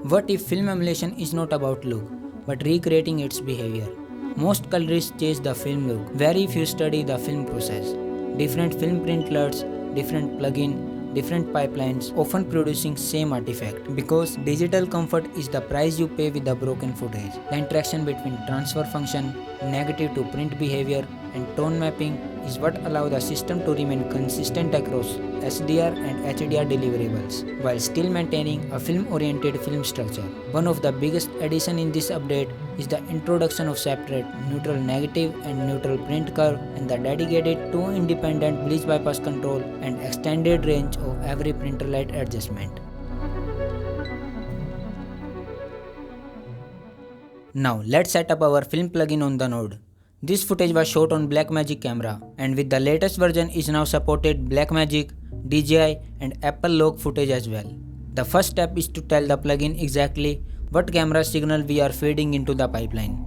What if film emulation is not about look, but recreating its behavior? Most colorists chase the film look, very few study the film process. Different film print LUTs, different plugin, different pipelines, often producing same artifact. Because digital comfort is the price you pay with the broken footage. The interaction between transfer function, negative to print behavior, and tone mapping is what allows the system to remain consistent across SDR and HDR deliverables, while still maintaining a film-oriented film structure. One of the biggest additions in this update is the introduction of separate neutral negative and neutral print curve and the dedicated 2 independent bleach bypass control and extended range of every printer light adjustment. Now let's set up our film plugin on the node. This footage was shot on Blackmagic camera, and with the latest version is now supported Blackmagic, DJI and Apple log footage as well. The first step is to tell the plugin exactly what camera signal we are feeding into the pipeline.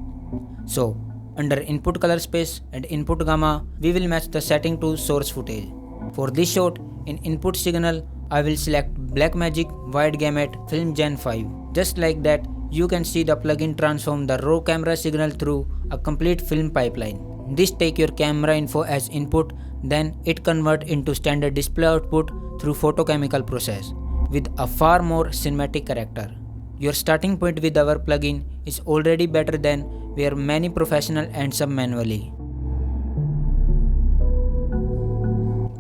So, under input color space and input gamma, we will match the setting to source footage. For this shot, in input signal, I will select Blackmagic wide gamut film Gen 5. Just like that, you can see the plugin transform the raw camera signal through a complete film pipeline. This take your camera info as input, then it convert into standard display output through photochemical process with a far more cinematic character. Your starting point with our plugin is already better than where many professionals ends up manually.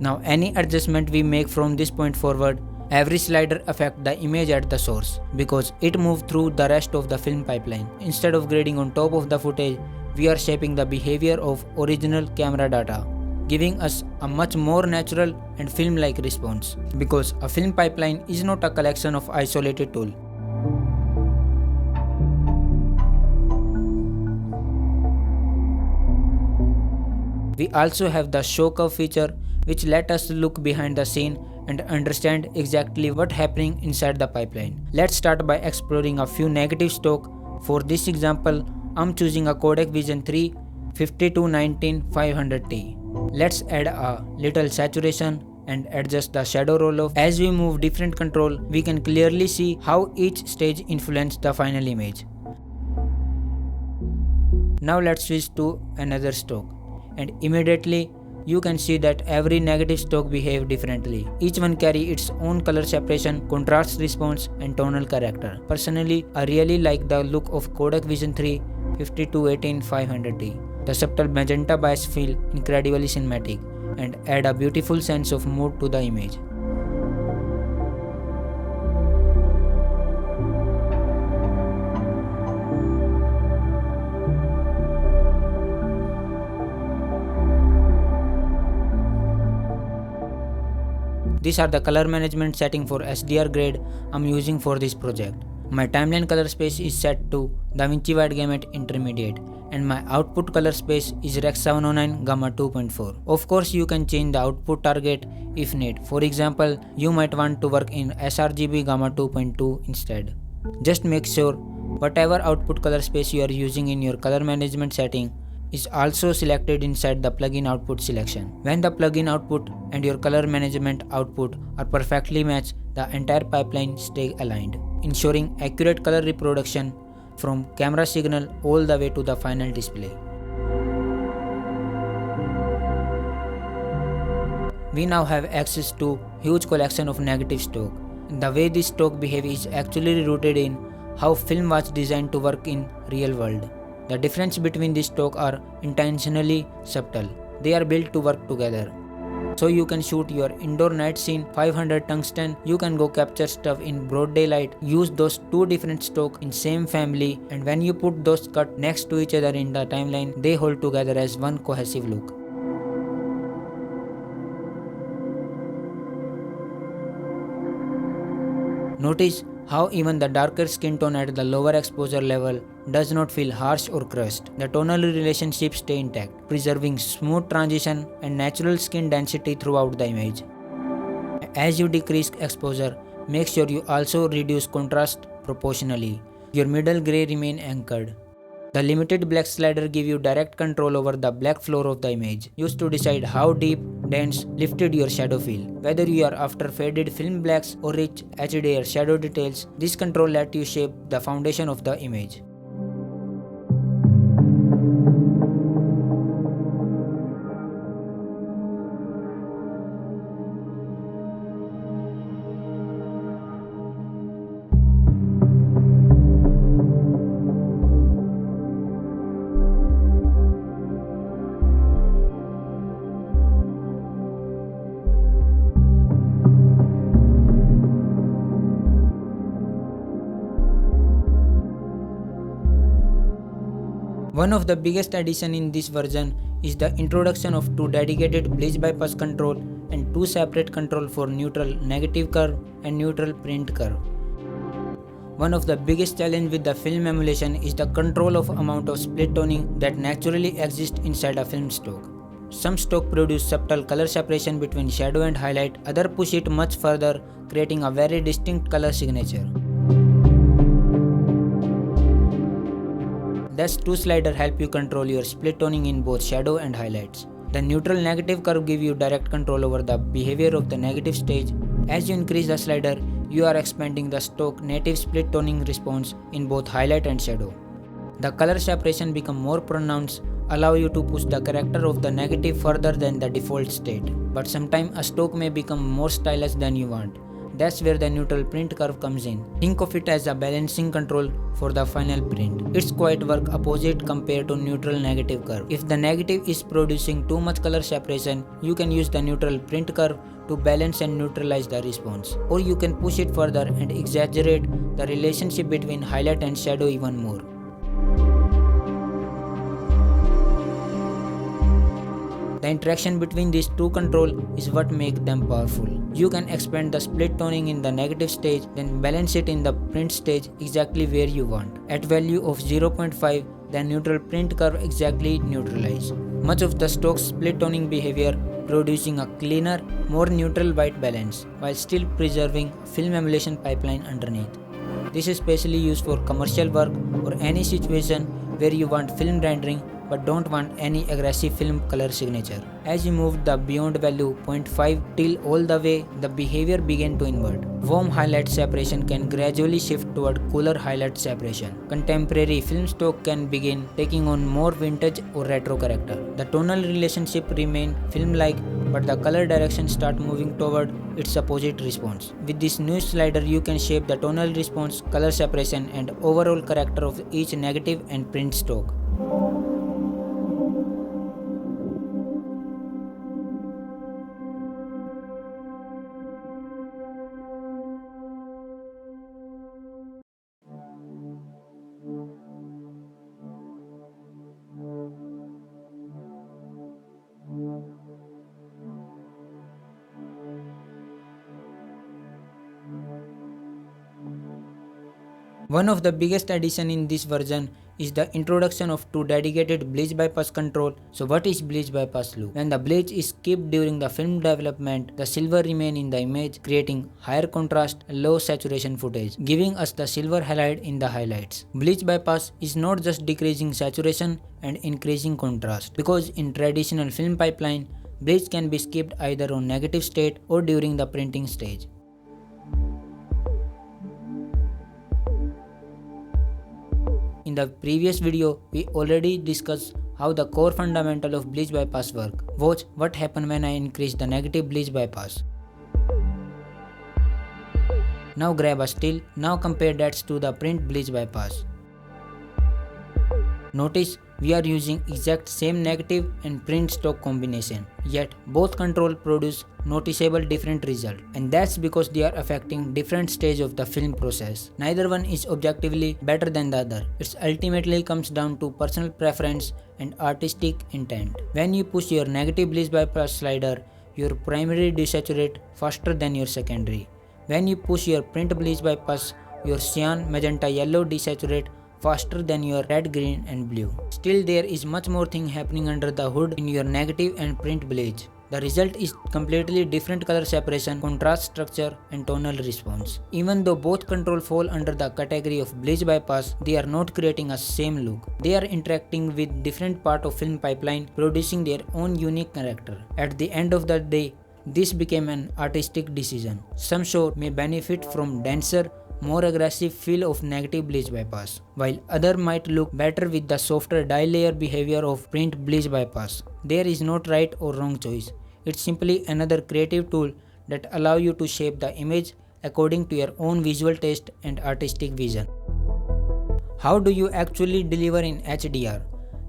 Now any adjustment we make from this point forward, every slider affects the image at the source because it moves through the rest of the film pipeline. Instead of grading on top of the footage, we are shaping the behavior of original camera data, giving us a much more natural and film-like response because a film pipeline is not a collection of isolated tools. We also have the show curve feature which let us look behind the scene and understand exactly what's happening inside the pipeline. Let's start by exploring a few negative stock. For this example, I'm choosing a Kodak Vision 3 5219-500T. Let's add a little saturation and adjust the shadow roll-off. As we move different control, we can clearly see how each stage influenced the final image. Now let's switch to another stock, and immediately you can see that every negative stock behave differently. Each one carry its own color separation, contrast response and tonal character. Personally, I really like the look of Kodak Vision 3 5218-500T. The subtle magenta bias feel incredibly cinematic and add a beautiful sense of mood to the image. These are the color management setting for SDR grade I'm using for this project. My timeline color space is set to DaVinci wide gamut intermediate and my output color space is Rec 709 gamma 2.4. Of course, you can change the output target if need. For example, you might want to work in sRGB gamma 2.2 instead. Just make sure whatever output color space you are using in your color management setting is also selected inside the plugin output selection. When the plugin output and your color management output are perfectly matched, the entire pipeline stays aligned, ensuring accurate color reproduction from camera signal all the way to the final display. We now have access to huge collection of negative stock. The way this stock behaves is actually rooted in how film was designed to work in real world. The difference between these stock are intentionally subtle. They are built to work together. So you can shoot your indoor night scene 500 tungsten, you can go capture stuff in broad daylight, use those two different stock in same family, and when you put those cut next to each other in the timeline, they hold together as one cohesive look. Notice how even the darker skin tone at the lower exposure level does not feel harsh or crushed. The tonal relationships stay intact, preserving smooth transition and natural skin density throughout the image. As you decrease exposure, make sure you also reduce contrast proportionally. Your middle gray remain anchored. The limited black slider gives you direct control over the black floor of the image, used to decide how deep, dense, lifted your shadow feel. Whether you are after faded film blacks or rich HDR shadow details, this control lets you shape the foundation of the image. One of the biggest additions in this version is the introduction of two dedicated bleach bypass control and two separate control for neutral negative curve and neutral print curve. One of the biggest challenges with the film emulation is the control of amount of split toning that naturally exists inside a film stock. Some stock produce subtle color separation between shadow and highlight, others push it much further, creating a very distinct color signature. Thus, two sliders help you control your split toning in both shadow and highlights. The neutral negative curve gives you direct control over the behavior of the negative stage. As you increase the slider, you are expanding the stock native split toning response in both highlight and shadow. The color separation becomes more pronounced, allow you to push the character of the negative further than the default state. But sometimes a stock may become more stylish than you want. That's where the neutral print curve comes in. Think of it as a balancing control for the final print. It's quite work opposite compared to neutral negative curve. If the negative is producing too much color separation, you can use the neutral print curve to balance and neutralize the response. Or you can push it further and exaggerate the relationship between highlight and shadow even more. The interaction between these two controls is what makes them powerful. You can expand the split toning in the negative stage, then balance it in the print stage exactly where you want. At value of 0.5, the neutral print curve exactly neutralizes much of the stock split toning behavior, producing a cleaner, more neutral white balance, while still preserving film emulation pipeline underneath. This is especially used for commercial work or any situation where you want film rendering but don't want any aggressive film color signature. As you move the beyond value 0.5 till all the way, the behavior begins to invert. Warm highlight separation can gradually shift toward cooler highlight separation. Contemporary film stock can begin taking on more vintage or retro character. The tonal relationship remain film-like, but the color direction start moving toward its opposite response. With this new slider, you can shape the tonal response, color separation, and overall character of each negative and print stock. One of the biggest additions in this version is the introduction of two dedicated bleach bypass control. So what is bleach bypass loop? When the bleach is skipped during the film development, the silver remains in the image, creating higher contrast and low saturation footage, giving us the silver highlight in the highlights. Bleach bypass is not just decreasing saturation and increasing contrast, because in traditional film pipeline, bleach can be skipped either on negative state or during the printing stage. In the previous video, we already discussed how the core fundamental of bleach bypass work. Watch what happened when I increase the negative bleach bypass. Now grab a still, now compare that to the print bleach bypass. Notice we are using exact same negative and print stock combination, yet both control produce noticeable different result, and that's because they are affecting different stage of the film process. Neither one is objectively better than the other. It ultimately comes down to personal preference and artistic intent. When you push your negative bleach bypass slider, your primary desaturate faster than your secondary. When you push your print bleach bypass, your cyan, magenta, yellow desaturate faster than your red, green and blue. Still there is much more thing happening under the hood in your negative and print bleach. The result is completely different color separation, contrast structure and tonal response. Even though both control fall under the category of bleach bypass, they are not creating a same look. They are interacting with different part of film pipeline, producing their own unique character. At the end of the day, this became an artistic decision. Some shot may benefit from denser, more aggressive feel of negative bleach bypass, while other might look better with the softer dye layer behavior of print bleach bypass. There is not right or wrong choice. It's simply another creative tool that allow you to shape the image according to your own visual taste and artistic vision. How do you actually deliver in HDR?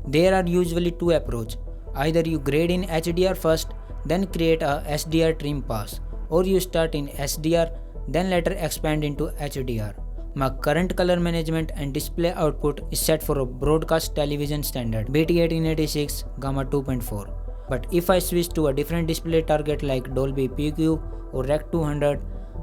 There are usually two approaches. Either you grade in HDR first, then create a SDR trim pass, or you start in SDR then later expand into HDR. My current color management and display output is set for a broadcast television standard BT 1886 Gamma 2.4. But if I switch to a different display target like Dolby PQ or Rec 200,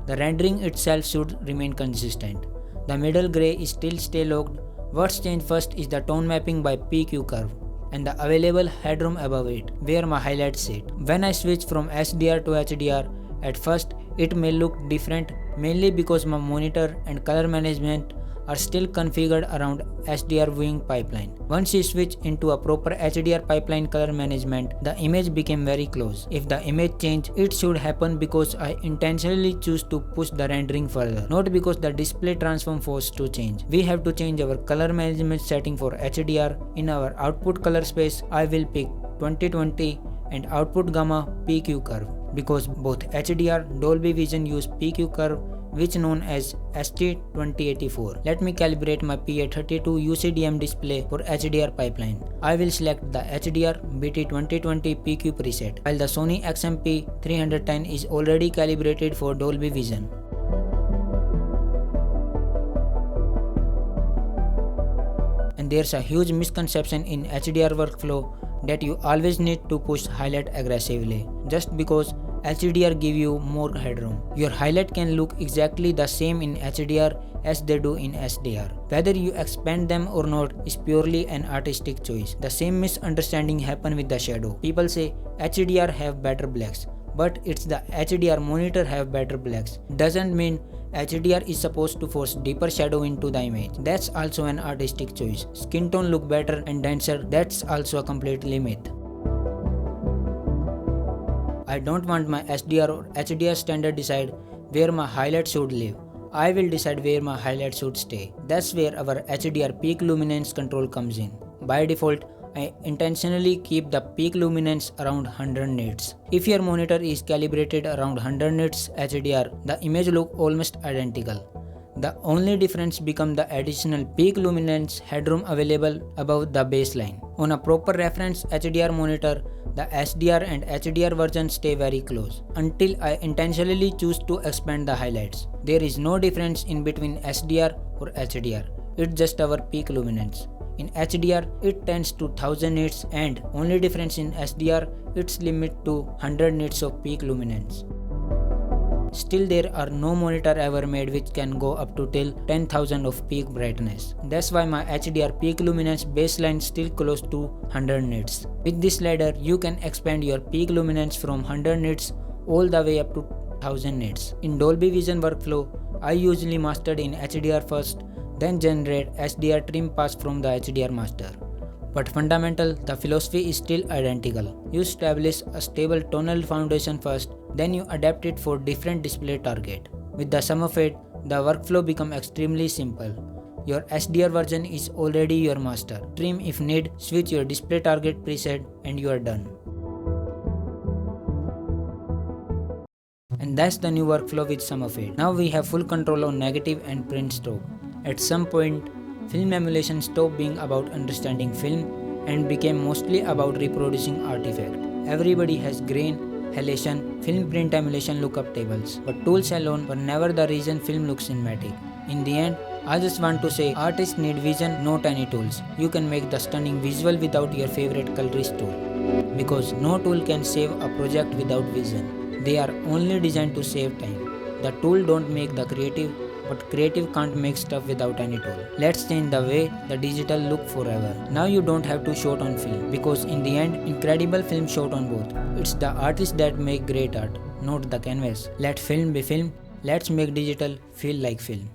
the rendering itself should remain consistent. The middle gray is still stay locked. What's changed first is the tone mapping by PQ curve and the available headroom above it, where my highlights sit. When I switch from SDR to HDR, at first it may look different, mainly because my monitor and color management are still configured around SDR viewing pipeline. Once you switch into a proper HDR pipeline color management, the image became very close. If the image change, it should happen because I intentionally choose to push the rendering further, not because the display transform forced to change. We have to change our color management setting for HDR. In our output color space, I will pick 2020 and output gamma PQ curve, because both HDR Dolby Vision use PQ curve, which known as ST2084. Let me calibrate my PA32 UCDM display for HDR pipeline. I will select the HDR BT2020 PQ preset, while the Sony XMP310 is already calibrated for Dolby Vision. And there's a huge misconception in HDR workflow that you always need to push highlight aggressively just because HDR give you more headroom. Your highlight can look exactly the same in HDR as they do in SDR. Whether you expand them or not is purely an artistic choice. The same misunderstanding happen with the shadow. People say HDR have better blacks, but it's the HDR monitor have better blacks. Doesn't mean HDR is supposed to force deeper shadow into the image. That's also an artistic choice. Skin tone look better and denser. That's also a completely myth. I don't want my SDR or HDR standard decide where my highlight should live. I will decide where my highlight should stay. That's where our HDR peak luminance control comes in. By default, I intentionally keep the peak luminance around 100 nits. If your monitor is calibrated around 100 nits HDR, the image look almost identical. The only difference becomes the additional peak luminance headroom available above the baseline. On a proper reference HDR monitor, the SDR and HDR versions stay very close until I intentionally choose to expand the highlights. There is no difference in between SDR or HDR. It's just our peak luminance. In HDR, it tends to 1000 nits, and only difference in SDR, it's limit to 100 nits of peak luminance. Still, there are no monitor ever made which can go up to till 10,000 of peak brightness. That's why my HDR peak luminance baseline still close to 100 nits. With this ladder, you can expand your peak luminance from 100 nits all the way up to 1000 nits. In Dolby Vision workflow, I usually mastered in HDR first, then generate SDR trim pass from the HDR master. But fundamental, the philosophy is still identical. You establish a stable tonal foundation first, then you adapt it for different display target. With the SumerFade, the workflow becomes extremely simple. Your SDR version is already your master. Trim if need, switch your display target preset, and you are done. And that's the new workflow with SumerFade. Now we have full control on negative and print stroke. At some point, film emulation stopped being about understanding film and became mostly about reproducing artifact. Everybody has grain, halation, film print emulation lookup tables, but tools alone were never the reason film looks cinematic. In the end, I just want to say artists need vision, not any tools. You can make the stunning visual without your favorite colorist tool, because no tool can save a project without vision. They are only designed to save time. The tool don't make the creative, but creative can't make stuff without any tool. Let's change the way the digital look forever. Now you don't have to shoot on film, because in the end, incredible film shot on both. It's the artists that make great art, not the canvas. Let film be film. Let's make digital feel like film.